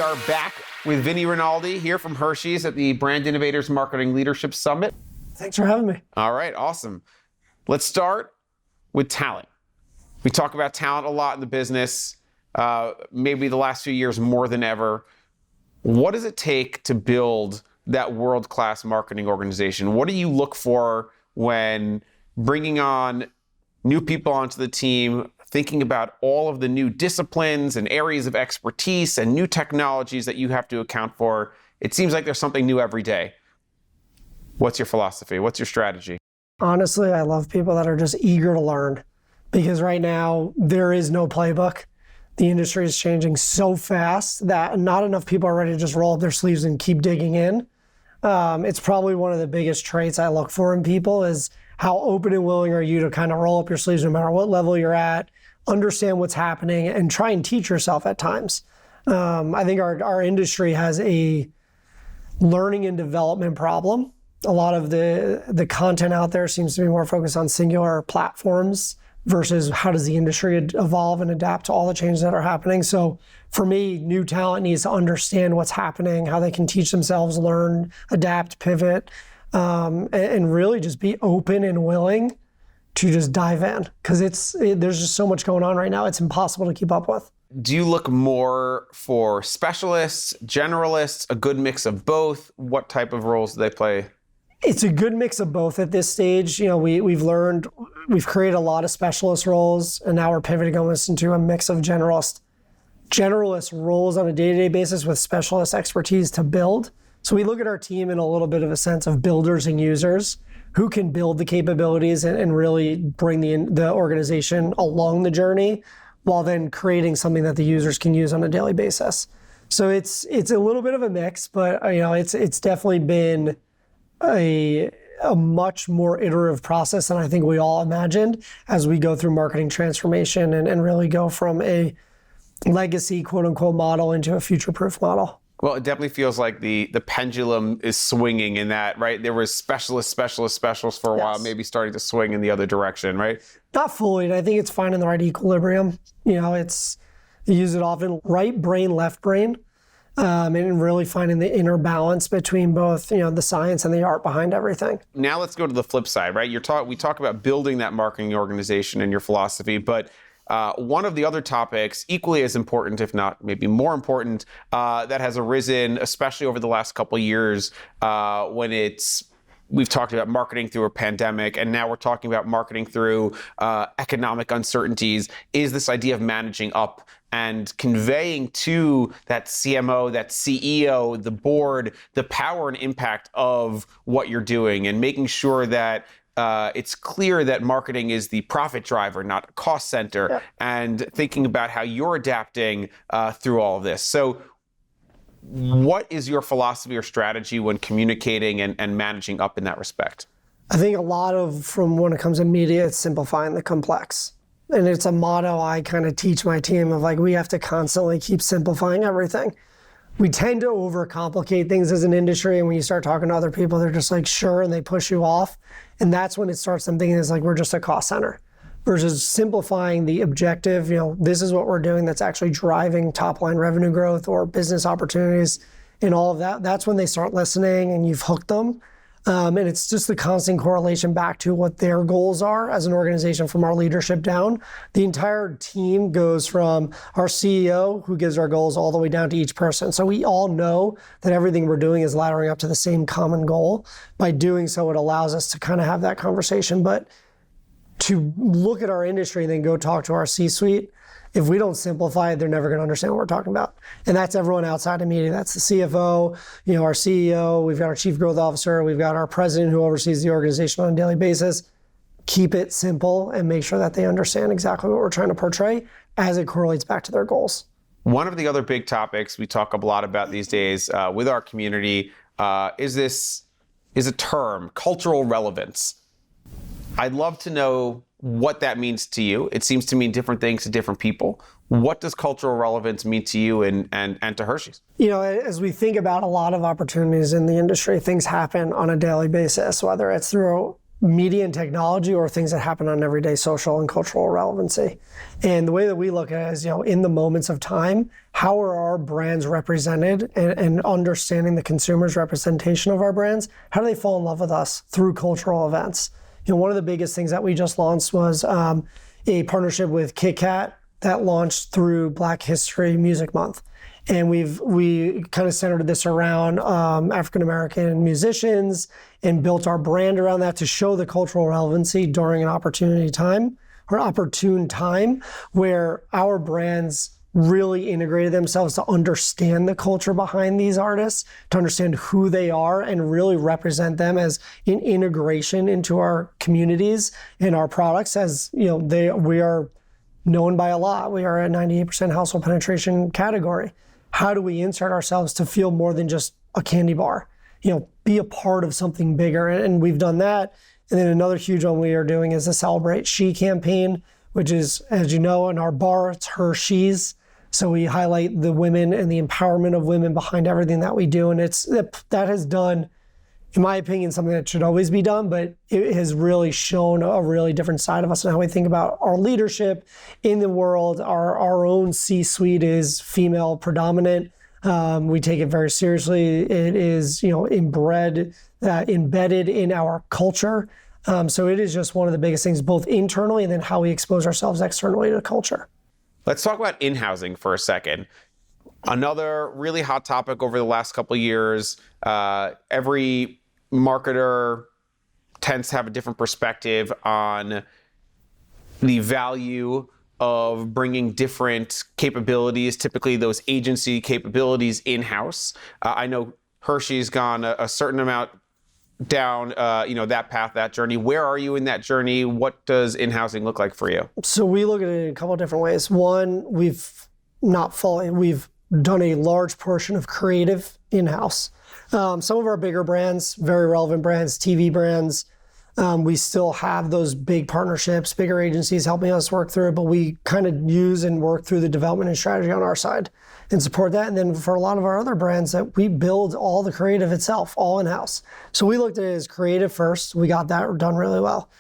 are back with Vinny Rinaldi here from Hershey's at the Brand Innovators Marketing Leadership Summit. Thanks for having me. All right, awesome. Let's start with talent. We talk about talent a lot in the business, maybe the last few years more than ever. What does it take to build that world-class marketing organization? What do you look for when bringing on new people onto the team, thinking about all of the new disciplines and areas of expertise and new technologies that you have to account for? It seems like there's something new every day. What's your philosophy? What's your strategy? Honestly, I love people that are just eager to learn, because right now there is no playbook. The industry is changing so fast that not enough people are ready to just roll up their sleeves and keep digging in. It's probably one of the biggest traits I look for in people is how open and willing are you to kind of roll up your sleeves no matter what level you're at, understand what's happening, and try and teach yourself at times. I think our industry has a learning and development problem. A lot of the content out there seems to be more focused on singular platforms versus how does the industry evolve and adapt to all the changes that are happening. So for me, new talent needs to understand what's happening, how they can teach themselves, learn, adapt, pivot, and really just be open and willing to just dive in, because there's just so much going on right now. It's impossible to keep up with. Do you look more for specialists, generalists, a good mix of both? What type of roles do they play? It's a good mix of both at this stage. You know, we've created a lot of specialist roles, and now we're pivoting almost into a mix of generalist roles on a day-to-day basis with specialist expertise to build. So we look at our team in a little bit of a sense of builders and users who can build the capabilities and really bring the organization along the journey, while then creating something that the users can use on a daily basis. So it's a little bit of a mix, but it's definitely been a much more iterative process than I think we all imagined as we go through marketing transformation and really go from a legacy quote unquote model into a future-proof model. Well, it definitely feels like the pendulum is swinging in that, right? There was specialists for a while, maybe starting to swing in the other direction, right? Not fully, and I think it's finding the right equilibrium. You use it often, right brain, left brain, and really finding the inner balance between both, the science and the art behind everything. Now let's go to the flip side, right? We talk about building that marketing organization and your philosophy, but one of the other topics, equally as important, if not maybe more important, that has arisen, especially over the last couple of years, we've talked about marketing through a pandemic, and now we're talking about marketing through economic uncertainties, is this idea of managing up and conveying to that CMO, that CEO, the board, the power and impact of what you're doing, and making sure that it's clear that marketing is the profit driver, not a cost center, yeah. And thinking about how you're adapting through all of this. So what is your philosophy or strategy when communicating and managing up in that respect? I think from when it comes to media, it's simplifying the complex. And it's a motto I kind of teach my team of we have to constantly keep simplifying everything. We tend to overcomplicate things as an industry, and when you start talking to other people, they're just sure, and they push you off. And that's when it starts them thinking we're just a cost center. Versus simplifying the objective, this is what we're doing that's actually driving top line revenue growth or business opportunities and all of that. That's when they start listening and you've hooked them. And it's just the constant correlation back to what their goals are as an organization from our leadership down. The entire team goes from our CEO, who gives our goals, all the way down to each person. So we all know that everything we're doing is laddering up to the same common goal. By doing so, it allows us to kind of have that conversation. But to look at our industry and then go talk to our C-suite, if we don't simplify it, they're never going to understand what we're talking about. And that's everyone outside of media. That's the CFO, our CEO, we've got our chief growth officer, we've got our president who oversees the organization on a daily basis. Keep it simple and make sure that they understand exactly what we're trying to portray as it correlates back to their goals. One of the other big topics we talk a lot about these days with our community is a term, cultural relevance. I'd love to know what that means to you. It seems to mean different things to different people. What does cultural relevance mean to you and to Hershey's? As we think about a lot of opportunities in the industry, things happen on a daily basis, whether it's through media and technology or things that happen on everyday social and cultural relevancy. And the way that we look at it is, in the moments of time, how are our brands represented, and understanding the consumer's representation of our brands, how do they fall in love with us through cultural events? One of the biggest things that we just launched was a partnership with Kit Kat that launched through Black History Music Month. And we kind of centered this around African-American musicians and built our brand around that to show the cultural relevancy during an opportune time where our brands really integrated themselves to understand the culture behind these artists, to understand who they are and really represent them as an integration into our communities and our products. As we are known by a lot. We are at 98% household penetration category. How do we insert ourselves to feel more than just a candy bar? Be a part of something bigger. And we've done that. And then another huge one we are doing is the Celebrate She campaign, which is, as you know, in our bar, it's Hershey's. So we highlight the women and the empowerment of women behind everything that we do. And that has done, in my opinion, something that should always be done, but it has really shown a really different side of us and how we think about our leadership in the world. Our own C-suite is female predominant. We take it very seriously. It is, embedded in our culture. So it is just one of the biggest things, both internally and then how we expose ourselves externally to culture. Let's talk about in-housing for a second. Another really hot topic over the last couple of years. Every marketer tends to have a different perspective on the value of bringing different capabilities, typically those agency capabilities, in-house. I know Hershey's gone a certain amount down that path, that journey. Where are you in that journey? What does in-housing look like for you? So we look at it in a couple of different ways. One, we've done a large portion of creative in-house. Some of our bigger brands, very relevant brands, TV brands, we still have those big partnerships, bigger agencies helping us work through it, but we kind of use and work through the development and strategy on our side and support that. And then for a lot of our other brands, that we build all the creative itself, all in-house. So we looked at it as creative first. We got that done really well.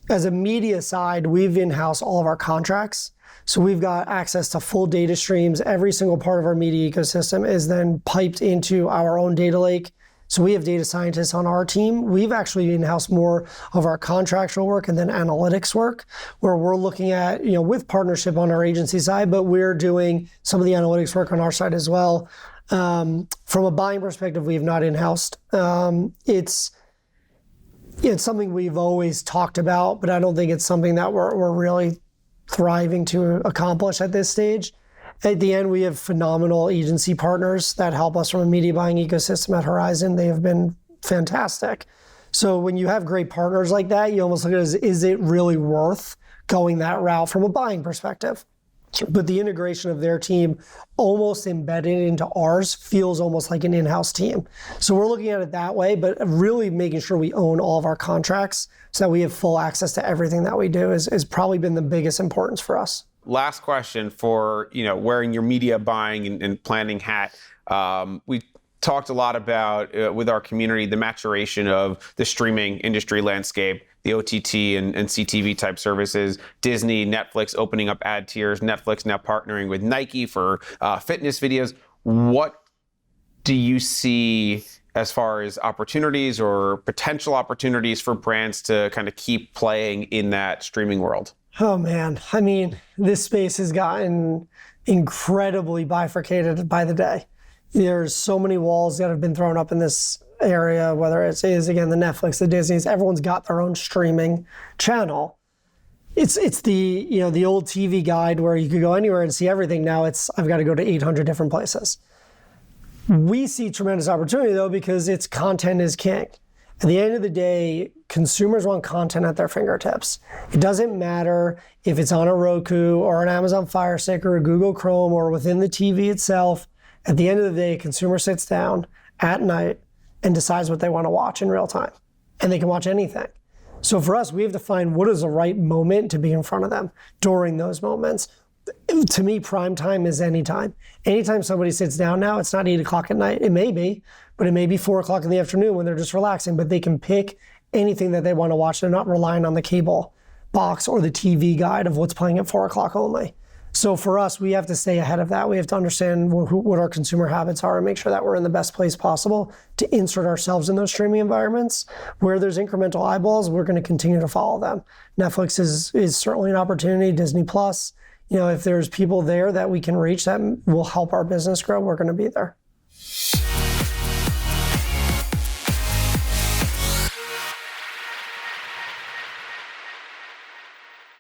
As a media side, we've in-house all of our contracts. So we've got access to full data streams. Every single part of our media ecosystem is then piped into our own data lake. So we have data scientists on our team. We've actually in-house more of our contractual work and then analytics work, where we're looking at, with partnership on our agency side, but we're doing some of the analytics work on our side as well. From a buying perspective, we have not in-housed. It's something we've always talked about, but I don't think it's something that we're really thriving to accomplish at this stage. At the end, we have phenomenal agency partners that help us from a media buying ecosystem at Horizon. They have been fantastic. So when you have great partners like that, you almost look at it as, is it really worth going that route from a buying perspective? But the integration of their team almost embedded into ours feels almost like an in-house team. So we're looking at it that way, but really making sure we own all of our contracts so that we have full access to everything that we do has probably been the biggest importance for us. Last question for, wearing your media buying and planning hat. We talked a lot about, with our community, the maturation of the streaming industry landscape, the OTT and CTV type services, Disney, Netflix opening up ad tiers, Netflix now partnering with Nike for fitness videos. What do you see as far as opportunities or potential opportunities for brands to kind of keep playing in that streaming world? Oh man, this space has gotten incredibly bifurcated by the day. There's so many walls that have been thrown up in this area, whether it is, again, the Netflix, the Disneys, everyone's got their own streaming channel. It's the old TV guide where you could go anywhere and see everything. Now I've got to go to 800 different places. We see tremendous opportunity though, because it's content is king. At the end of the day, consumers want content at their fingertips. It doesn't matter if it's on a Roku or an Amazon Fire Stick or a Google Chrome or within the TV itself. At the end of the day, a consumer sits down at night and decides what they want to watch in real time. And they can watch anything. So for us, we have to find what is the right moment to be in front of them during those moments. To me, prime time is anytime. Anytime somebody sits down now, it's not 8 o'clock at night. It may be, but it may be 4 o'clock in the afternoon when they're just relaxing, but they can pick anything that they want to watch. They're not relying on the cable box or the TV guide of what's playing at 4 o'clock only. So for us, we have to stay ahead of that. We have to understand what our consumer habits are and make sure that we're in the best place possible to insert ourselves in those streaming environments. Where there's incremental eyeballs, we're going to continue to follow them. Netflix is certainly an opportunity. Disney Plus, if there's people there that we can reach that will help our business grow, we're going to be there.